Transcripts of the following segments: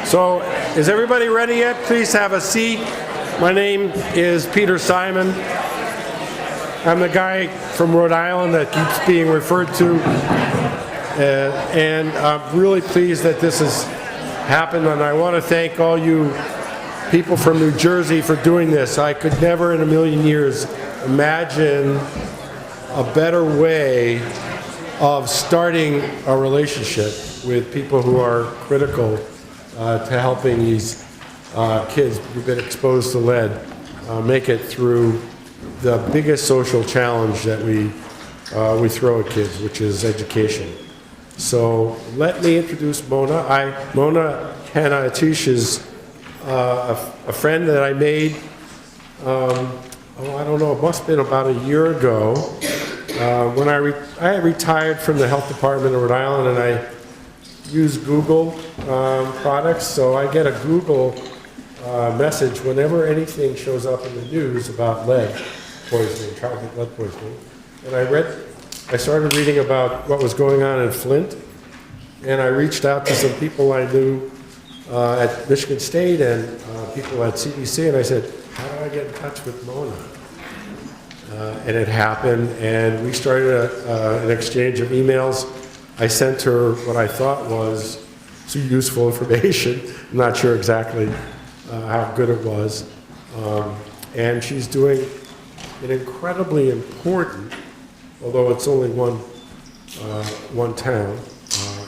So, is everybody ready yet? Please have a seat. My name is Peter Simon. I'm the guy from Rhode Island that keeps being referred to. And I'm really pleased that this has happened, and I want to thank all you people from New Jersey for doing this. I could never in a million years imagine a better way of starting a relationship with people who are critical to helping these kids who've been exposed to lead make it through the biggest social challenge that we throw at kids, which is education. So let me introduce Mona. Mona Hanna-Atish is a friend that I made, I don't know, it must have been about a year ago, when I retired from the health department of Rhode Island, and I use Google products, so I get a Google message whenever anything shows up in the news about lead poisoning, childhood lead poisoning. And I started reading about what was going on in Flint, and I reached out to some people I knew at Michigan State and people at CDC, and I said, how do I get in touch with Mona? And it happened, and we started an exchange of emails. I sent her what I thought was some useful information. I'm not sure exactly how good it was. And she's doing an incredibly important, although it's only one town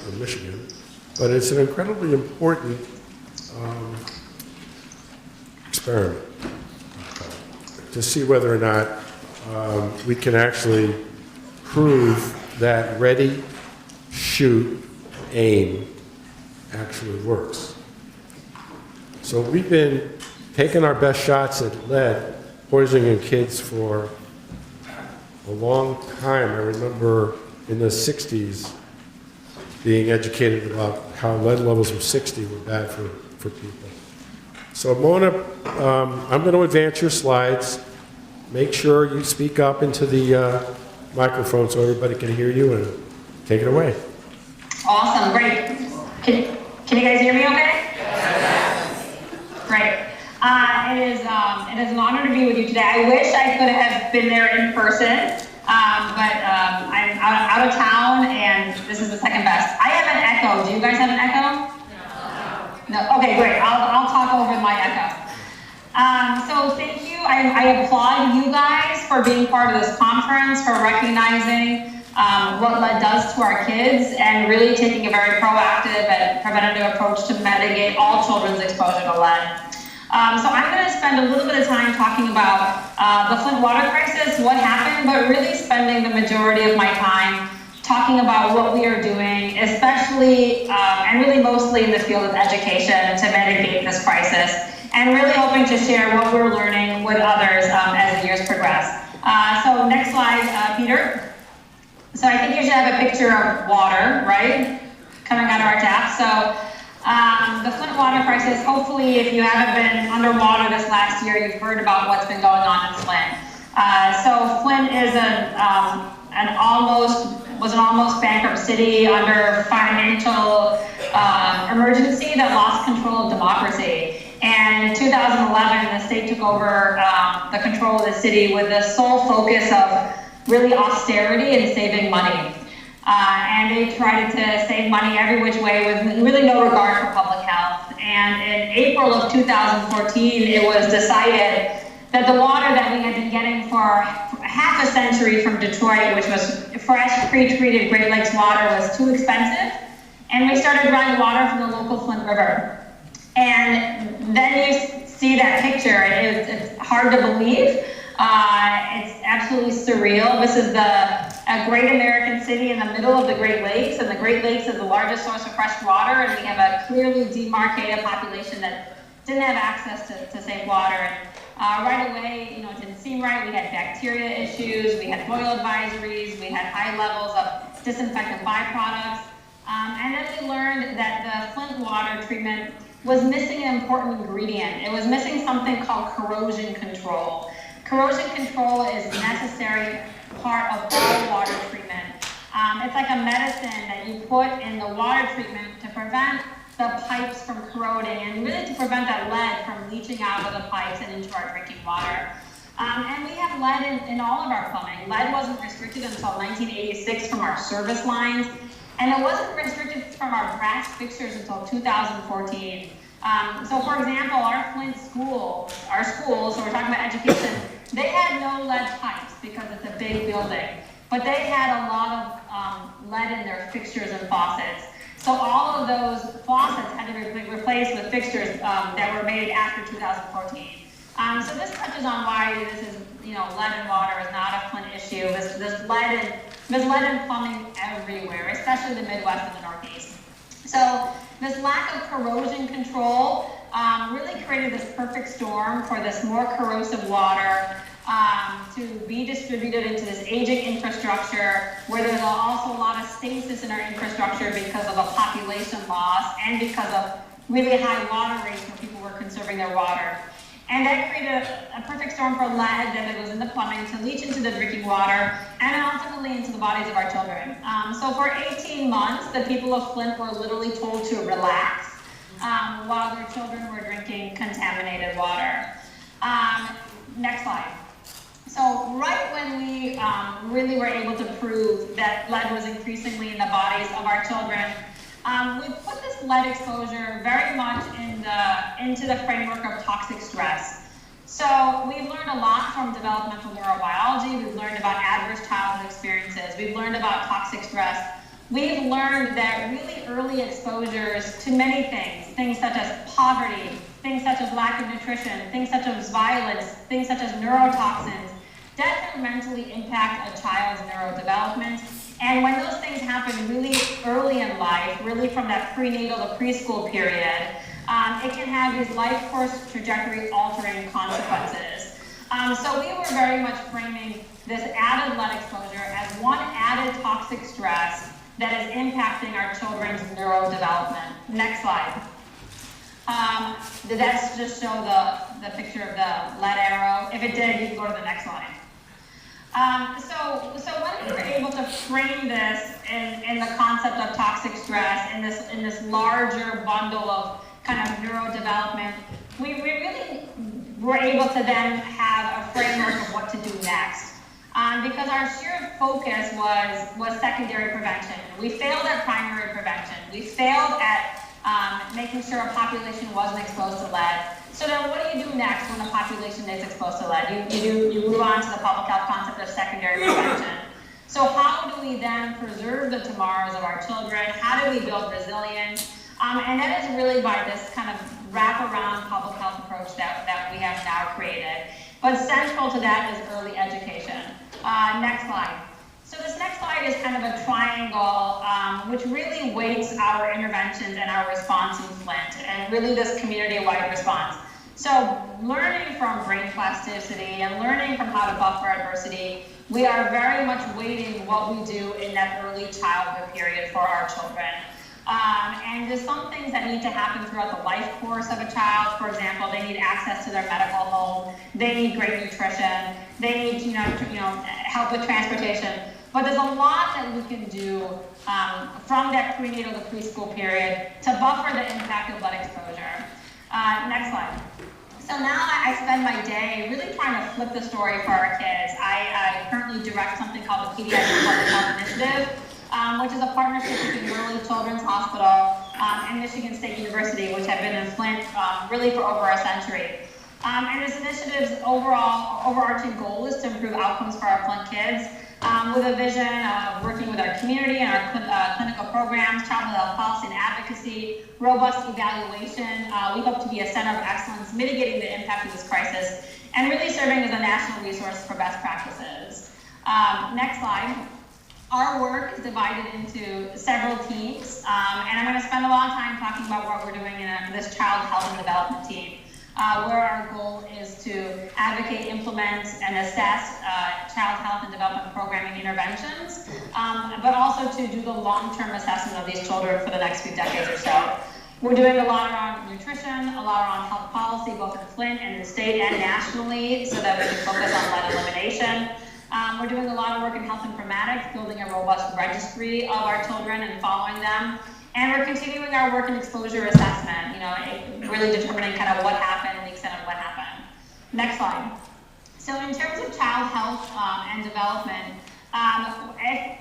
in Michigan, but it's an incredibly important experiment to see whether or not we can actually prove that ready, shoot, aim actually works. So we've been taking our best shots at lead poisoning in kids for a long time. I remember in the 60s being educated about how lead levels of 60 were bad for people. So Mona, I'm going to advance your slides. Make sure you speak up into the microphone so everybody can hear you, and take it away. Awesome, great. Can you guys hear me okay? Yes. Great. It is an honor to be with you today. I wish I could have been there in person, but I'm out of town, and this is the second best. I have an echo. Do you guys have an echo? No. Okay, great. I'll talk over my echo. So thank you. I applaud you guys for being part of this conference, for recognizing what lead does to our kids, and really taking a very proactive and preventative approach to mitigate all children's exposure to lead. So I'm going to spend a little bit of time talking about the Flint water crisis, what happened, but really spending the majority of my time talking about what we are doing, especially and really mostly in the field of education to mitigate this crisis, and really hoping to share what we're learning with others as the years progress. So next slide, Peter. So I think you should have a picture of water, right, coming out of our tap. So the Flint water crisis, hopefully if you haven't been underwater this last year, you've heard about what's been going on in Flint. So Flint is an almost bankrupt city under financial emergency that lost control of democracy. And in 2011, the state took over the control of the city with the sole focus of really austerity and saving money. And they tried to save money every which way with really no regard for public health. And in April of 2014, it was decided that the water that we had been getting for half a century from Detroit, which was fresh, pre-treated Great Lakes water, was too expensive. And we started drawing water from the local Flint River. And then you see that picture, it's hard to believe. It's absolutely surreal. This is a great American city in the middle of the Great Lakes, and the Great Lakes is the largest source of fresh water, and we have a clearly demarcated population that didn't have access to safe water. And right away, it didn't seem right. We had bacteria issues, we had boil advisories, we had high levels of disinfectant byproducts, and then we learned that the Flint water treatment was missing an important ingredient. It was missing something called corrosion control. Corrosion control is a necessary part of all water treatment. It's like a medicine that you put in the water treatment to prevent the pipes from corroding and really to prevent that lead from leaching out of the pipes and into our drinking water. And we have lead in all of our plumbing. Lead wasn't restricted until 1986 from our service lines, and it wasn't restricted from our brass fixtures until 2014. So for example, our Flint schools, so we're talking about education, they had no lead pipes because it's a big building, but they had a lot of lead in their fixtures and faucets. So all of those faucets had to be replaced with fixtures that were made after 2014. So this touches on why this is, lead in water is not a Flint issue. There's lead in plumbing everywhere, especially the Midwest and the Northeast. So this lack of corrosion control really created this perfect storm for this more corrosive water to be distributed into this aging infrastructure where there's also a lot of stasis in our infrastructure because of a population loss and because of really high water rates where people were conserving their water. And that created a perfect storm for lead that goes in the plumbing to leach into the drinking water and ultimately into the bodies of our children. So for 18 months, the people of Flint were literally told to relax while their children were drinking contaminated water. Next slide. So right when we really were able to prove that lead was increasingly in the bodies of our children, we put this lead exposure very much into the framework of toxic stress. So we've learned a lot from developmental neurobiology. We've learned about adverse childhood experiences. We've learned about toxic stress. We've learned that really early exposures to many things such as poverty, things such as lack of nutrition, things such as violence, things such as neurotoxins, detrimentally impact a child's neurodevelopment. And when those things happen really early in life, really from that prenatal to preschool period, it can have these life course trajectory altering consequences. So we were very much framing this added lead exposure as one added toxic stress that is impacting our children's neurodevelopment. Next slide. Did that just show the picture of the lead arrow? If it did, you can go to the next slide. So when we were able to frame this in the concept of toxic stress in this larger bundle of kind of neurodevelopment, we really were able to then have a framework of what to do next. Because our sheer focus was secondary prevention. We failed at primary prevention. We failed at making sure a population wasn't exposed to lead. So then what do you do next when a population is exposed to lead? You move on to the public health concept of secondary prevention. So how do we then preserve the tomorrows of our children? How do we build resilience? And that is really by this kind of wraparound public health approach that we have now created. But central to that is early education. Next slide. So this next slide is kind of a triangle, which really weights our interventions and our response in Flint, and really this community-wide response. So learning from brain plasticity and learning from how to buffer adversity, we are very much weighting what we do in that early childhood period for our children. And there's some things that need to happen throughout the life course of a child. For example, they need access to their medical home, they need great nutrition, they need help with transportation. But there's a lot that we can do from that prenatal to preschool period to buffer the impact of lead exposure. Next slide. So now I spend my day really trying to flip the story for our kids. I currently direct something called the PPHI Teams Initiative, which is a partnership between Worley Children's Hospital and Michigan State University, which have been in Flint really for over a century. And this initiative's overarching goal is to improve outcomes for our Flint kids with a vision of working with our community and our clinical programs, childhood health policy and advocacy, robust evaluation. We hope to be a center of excellence, mitigating the impact of this crisis, and really serving as a national resource for best practices. Next slide. Our work is divided into several teams, and I'm going to spend a lot of time talking about what we're doing in this child health and development team, where our goal is to advocate, implement, and assess child health and development programming interventions, but also to do the long-term assessment of these children for the next few decades or so. We're doing a lot around nutrition, a lot around health policy, both in Flint and in state and nationally, so that we can focus on lead elimination. We're doing a lot of work in health informatics, building a robust registry of our children and following them. And we're continuing our work in exposure assessment, really determining kind of what happened and the extent of what happened. Next slide. So in terms of child health and development,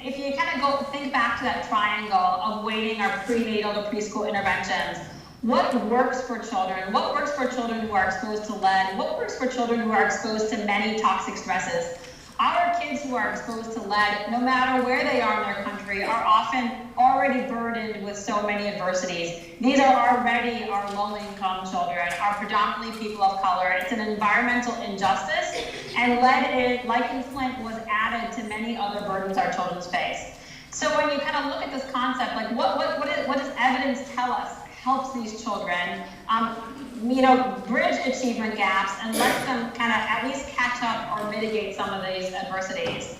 if you kind of think back to that triangle of weighting our prenatal to preschool interventions, what works for children? What works for children who are exposed to lead? What works for children who are exposed to many toxic stresses? Our kids who are exposed to lead, no matter where they are in their country, are often already burdened with so many adversities. These are already our low-income children, are predominantly people of color. It's an environmental injustice, and lead, like in Flint, was added to many other burdens our children face. So when you kind of look at this concept, like what does evidence tell us helps these children, bridge achievement gaps and let them kind of at least catch up or mitigate some of these adversities.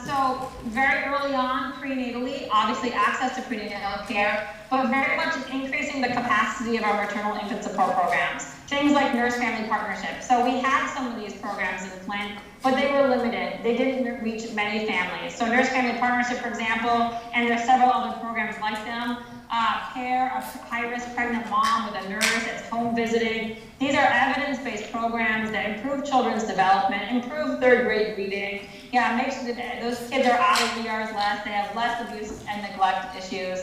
So very early on, prenatally, obviously access to prenatal care, but very much increasing the capacity of our maternal infant support programs. Things like nurse-family partnership. So we had some of these programs in Flint, but they were limited. They didn't reach many families. So nurse-family partnership, for example, and there's several other programs like them. Care of high-risk pregnant mom with a nurse, it's home visiting. These are evidence-based programs that improve children's development, improve third-grade reading. Make sure that those kids are out of ERs less, they have less abuse and neglect issues.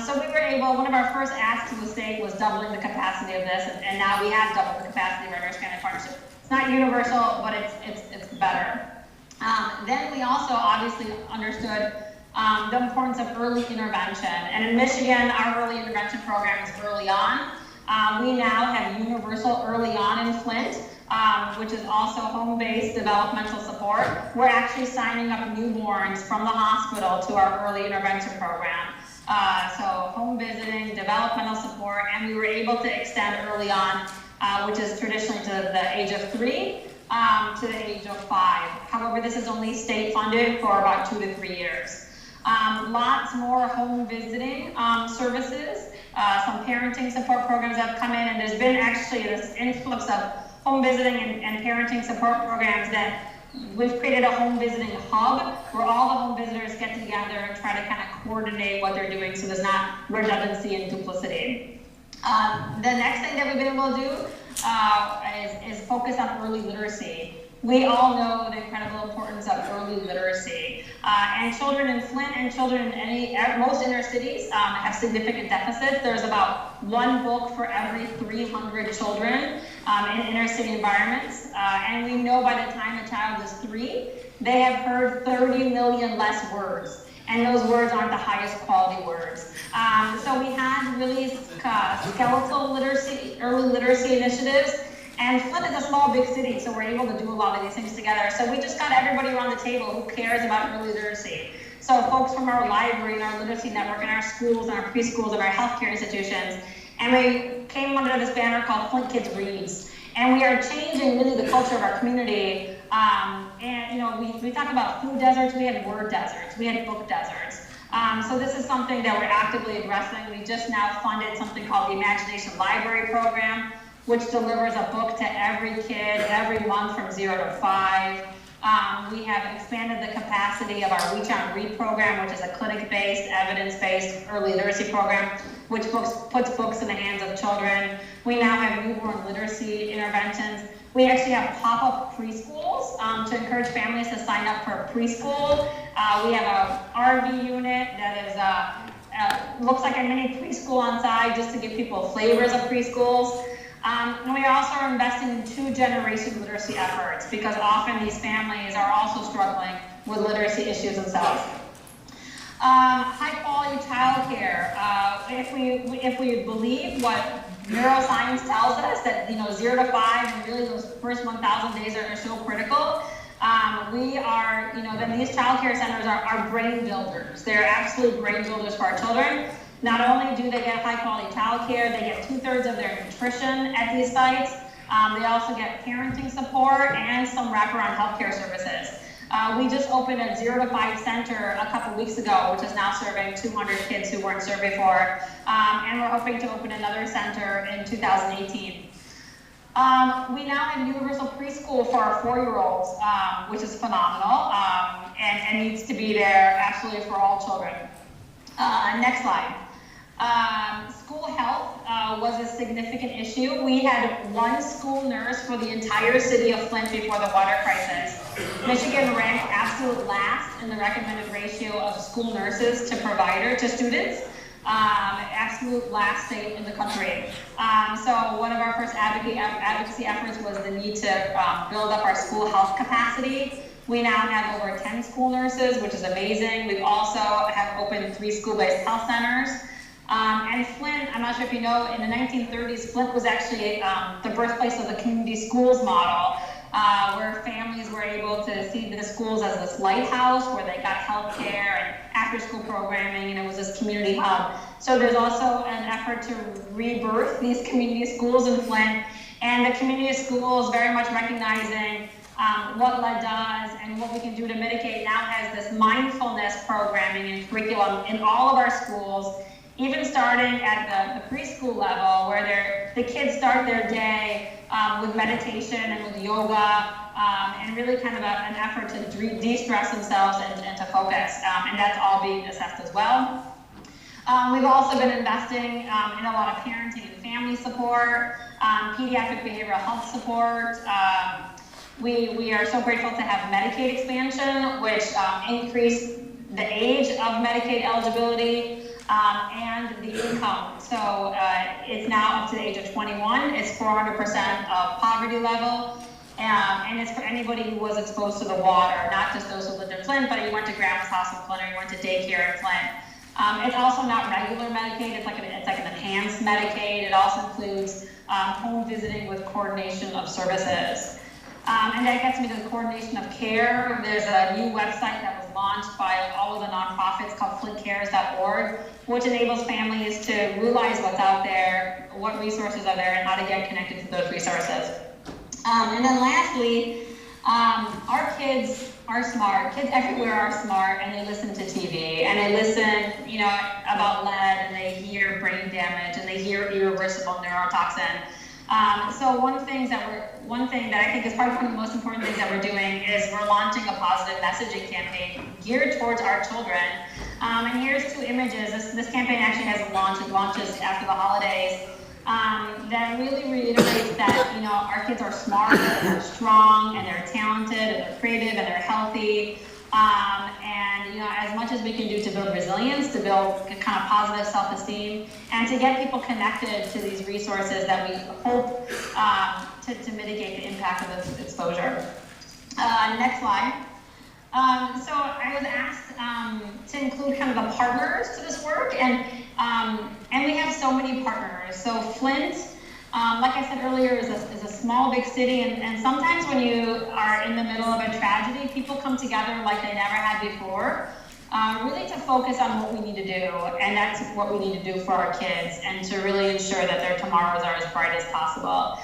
So we were able, one of our first asks to the state was doubling the capacity of this, and now we have doubled the capacity of our nurse-family partnership. It's not universal, but it's better. Then we also obviously understood the importance of early intervention. And in Michigan, our early intervention program is early on. We now have universal early on in Flint, which is also home-based developmental support. We're actually signing up newborns from the hospital to our early intervention program. So home visiting, developmental support, and we were able to extend early on, which is traditionally to the age of 3 to the age of 5. However, this is only state funded for about 2 to 3 years. Lots more home visiting services. Some parenting support programs have come in, and there's been actually this influx of home visiting and parenting support programs that we've created a home visiting hub where all the home visitors get together and try to kind of coordinate what they're doing so there's not redundancy and duplicity. The next thing that we've been able to do is focus on early literacy. We all know the incredible importance of early literacy. And children in Flint and children in most inner cities have significant deficits. There's about 1 book for every 300 children in inner city environments. And we know by the time a child is 3, they have heard 30 million less words. And those words aren't the highest quality words. So we had really skeletal literacy, early literacy initiatives. And Flint is a small, big city, so we're able to do a lot of these things together. So we just got everybody around the table who cares about early literacy. So folks from our library and our literacy network and our schools and our preschools and our healthcare institutions. And we came under this banner called Flint Kids Reads. And we are changing really the culture of our community. We talk about food deserts, we had word deserts, we had book deserts. So this is something that we're actively addressing. We just now funded something called the Imagination Library Program, which delivers a book to every kid every month from 0 to 5. We have expanded the capacity of our Reach on Read program, which is a clinic-based, evidence-based early literacy program, which puts books in the hands of children. We now have newborn literacy interventions. We actually have pop-up preschools to encourage families to sign up for preschool. We have an RV unit that is looks like a mini preschool on site just to give people flavors of preschools. And we also are investing in 2-generation literacy efforts because often these families are also struggling with literacy issues themselves. High quality childcare. If we believe what neuroscience tells us that 0 to 5 and really those first 1,000 days are so critical, we are then these childcare centers are brain builders. They're absolute brain builders for our children. Not only do they get high quality childcare, they get 2/3 of their nutrition at these sites. They also get parenting support and some wraparound healthcare services. We just opened a 0 to 5 center a couple weeks ago, which is now serving 200 kids who weren't served before. And we're hoping to open another center in 2018. We now have universal preschool for our 4-year-olds, which is phenomenal and needs to be there absolutely for all children. Next slide. School health was a significant issue. We had one school nurse for the entire city of Flint before the water crisis. Michigan ranked absolute last in the recommended ratio of school nurses to students. Absolute last state in the country. So one of our first advocacy efforts was the need to build up our school health capacity. We now have over 10 school nurses, which is amazing. We've also have opened 3 school-based health centers. And Flint, I'm not sure if you know, in the 1930s, Flint was actually the birthplace of the community schools model, where families were able to see the schools as this lighthouse where they got health care and after-school programming, and it was this community hub. So there's also an effort to rebirth these community schools in Flint, and the community schools very much recognizing what lead does and what we can do to mitigate now has this mindfulness programming and curriculum in all of our schools, even starting at the preschool level, where the kids start their day with meditation and with yoga, and really kind of an effort to de-stress themselves and to focus, and that's all being assessed as well. We've also been investing in a lot of parenting and family support, pediatric behavioral health support. We are so grateful to have Medicaid expansion, which increased the age of Medicaid eligibility and the income. So it's now up to the age of 21. It's 400% of poverty level. And it's for anybody who was exposed to the water, not just those who lived in Flint, but you went to grandma's house in Flint or you went to daycare in Flint. It's also not regular Medicaid, it's like an enhanced Medicaid. It also includes home visiting with coordination of services. And that gets me to the coordination of care. There's a new website that was launched by all of the nonprofits called flintcares.org, which enables families to realize what's out there, what resources are there, and how to get connected to those resources. And then lastly, our kids are smart. Kids everywhere are smart, and they listen to TV, and they listen, about lead, and they hear brain damage, and they hear irreversible neurotoxin. So one thing that I think is probably one of the most important things that we're doing is we're launching a positive messaging campaign geared towards our children. And here's 2 images. This campaign actually has a launch. It launches after the holidays. That really reiterates that our kids are smart, and they're strong, and they're talented, and they're creative, and they're healthy. And as much as we can do to build resilience, to build kind of positive self-esteem, and to get people connected to these resources that we hope to mitigate the impact of exposure. Next slide. So I was asked to include kind of the partners to this work, and we have so many partners. So Flint, like I said earlier, is a small, big city, and sometimes when you are in the middle of a tragedy, people come together like they never had before, really to focus on what we need to do, and that's what we need to do for our kids, and to really ensure that their tomorrows are as bright as possible.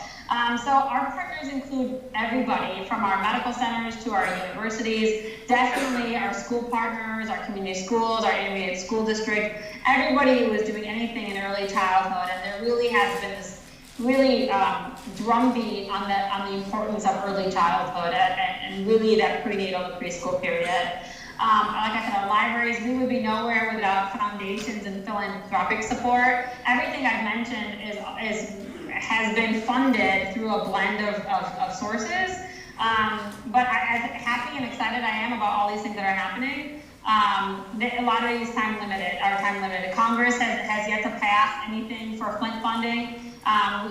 So our partners include everybody from our medical centers to our universities, definitely our school partners, our community schools, our intermediate school district, everybody who is doing anything in early childhood, and there really has been this really drumbeat on the importance of early childhood and really that prenatal to preschool period. Like I said, our libraries, we would be nowhere without foundations and philanthropic support. Everything I've mentioned has been funded through a blend of sources. But as happy and excited I am about all these things that are happening, a lot of these are time limited. Congress has yet to pass anything for Flint funding.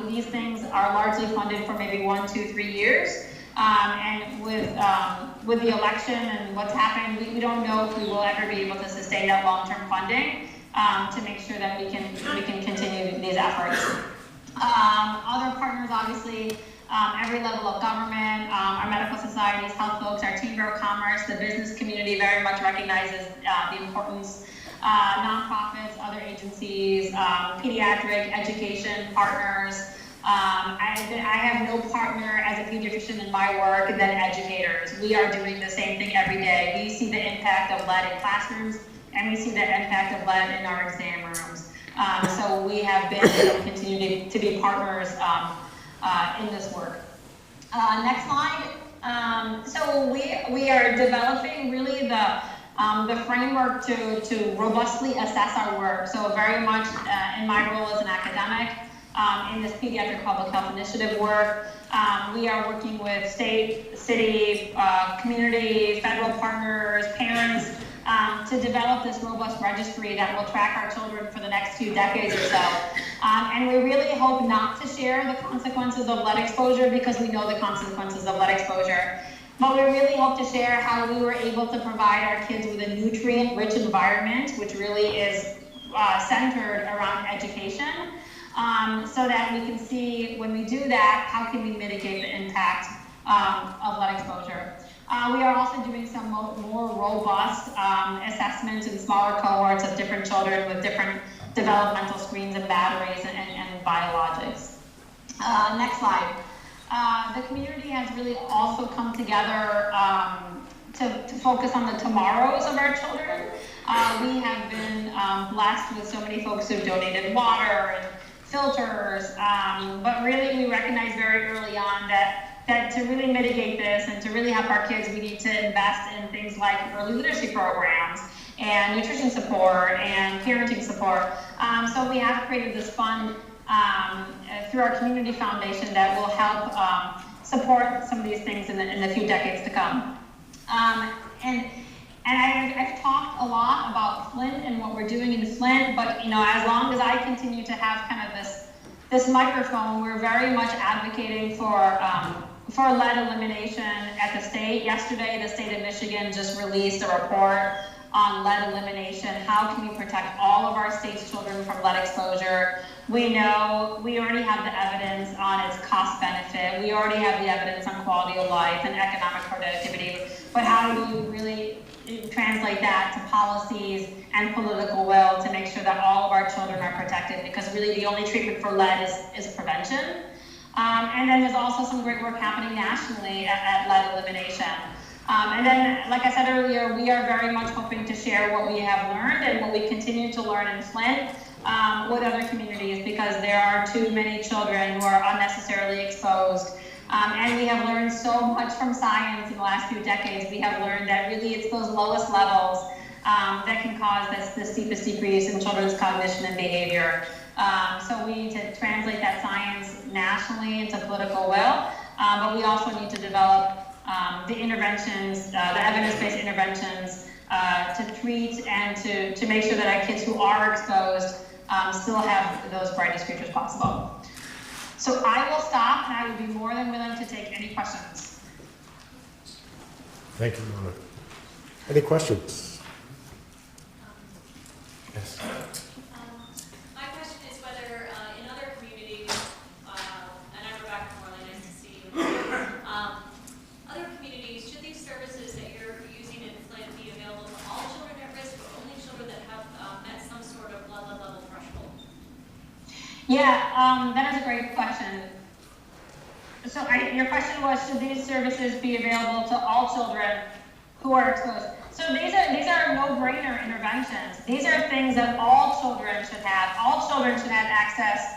These things are largely funded for maybe 1, 2, 3 years. And with the election and what's happened, we don't know if we will ever be able to sustain that long-term funding to make sure that we can continue these efforts. Other partners, obviously, every level of government, our medical societies, health folks, our Chamber of Commerce, the business community very much recognizes the importance. Nonprofits, other agencies, pediatric education partners. I have no partner as a pediatrician in my work than educators. We are doing the same thing every day. We see the impact of lead in classrooms, and we see the impact of lead in our exam rooms. So we have been and continue to be partners in this work. Next slide. So we are developing really the the framework to robustly assess our work. So very much in my role as an academic, in this pediatric public health initiative work, we are working with state, city, community, federal partners, parents, to develop this robust registry that will track our children for the next few decades or so. And we really hope not to share the consequences of lead exposure because we know the consequences of lead exposure. But we really hope to share how we were able to provide our kids with a nutrient-rich environment, which really is centered around education, so that we can see when we do that, how can we mitigate the impact of lead exposure. We are also doing some more robust assessments in smaller cohorts of different children with different developmental screens and batteries and biologics. Next slide. The community has really also come together to focus on the tomorrows of our children. We have been blessed with so many folks who've donated water and filters, but really we recognized very early on that to really mitigate this and to really help our kids, we need to invest in things like early literacy programs and nutrition support and parenting support. So we have created this fund through our community foundation that will help support some of these things in the few decades to come. And I've talked a lot about Flint and what we're doing in Flint, but as long as I continue to have kind of this microphone, we're very much advocating for lead elimination at the state. Yesterday, the state of Michigan just released a report on lead elimination. How can we protect all of our state's children from lead exposure? We know we already have the evidence on its cost benefit. We already have the evidence on quality of life and economic productivity. But how do you really translate that to policies and political will to make sure that all of our children are protected? Because really the only treatment for lead is prevention. And then there's also some great work happening nationally at lead elimination. And then, like I said earlier, we are very much hoping to share what we have learned and what we continue to learn in Flint with other communities, because there are too many children who are unnecessarily exposed. And we have learned so much from science in the last few decades. We have learned that really it's those lowest levels that can cause this steepest decrease in children's cognition and behavior. So we need to translate that science nationally into political will, but we also need to develop the interventions, the evidence-based interventions to treat and to make sure that our kids who are exposed still have those brightest futures possible. So I will stop, and I would be more than willing to take any questions. Thank you, Mona. Any questions? Yes. My question is whether in other communities, and I'm Rebecca Morley, nice to see you. Other communities, should these services that you're using in Flint be available to all children at risk, or only children that have met some sort of lead level threshold? Yeah, that is a great question. So your question was, should these services be available to all children who are exposed? So these are no-brainer interventions. These are things that all children should have. All children should have access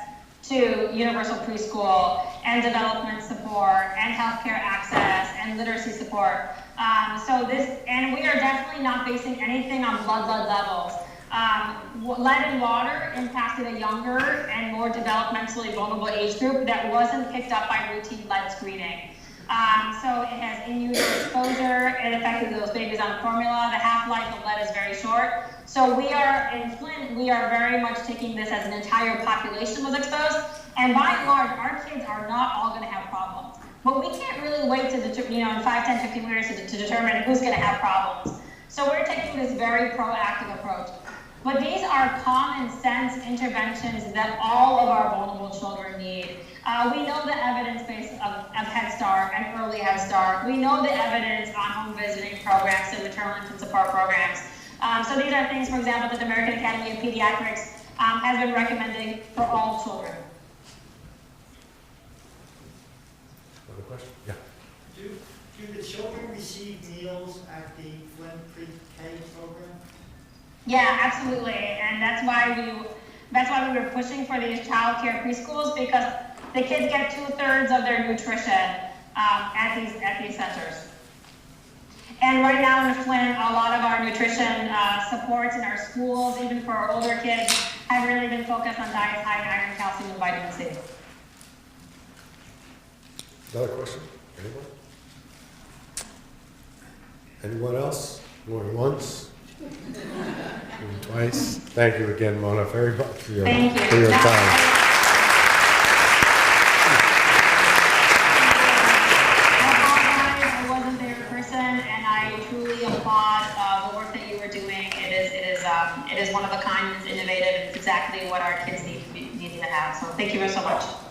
to universal preschool and development support and healthcare access and literacy support. And we are definitely not basing anything on blood levels. Lead in water impacted a younger and more developmentally vulnerable age group that wasn't picked up by routine lead screening. So it has in-utero exposure. It affected those babies on formula. The half-life of lead is very short. So we are, in Flint, we are very much taking this as an entire population was exposed. And by and large, our kids are not all going to have problems. But we can't really wait to, in 5, 10, 15 years to determine who's going to have problems. So we're taking this very proactive approach. But these are common sense interventions that all of our vulnerable children need. We know the evidence base of Head Start and early Head Start. We know the evidence on home visiting programs and maternal infant support programs. So these are things, for example, that the American Academy of Pediatrics has been recommending for all children. Another question? Yeah. Do the children receive meals at the Flint Pre-K program? Yeah, absolutely, and that's why we were pushing for these child care preschools, because the kids get 2/3 of their nutrition at these centers. And right now in Flint, a lot of our nutrition supports in our schools, even for our older kids, have really been focused on diets high in iron, calcium, and vitamin C. Another question? Anyone? Anyone else? Going once? Going twice? Thank you again, Mona, very much for your, Thank you. for your time. It is one of a kind, it's innovative, it's exactly what our kids need to have. So thank you so much.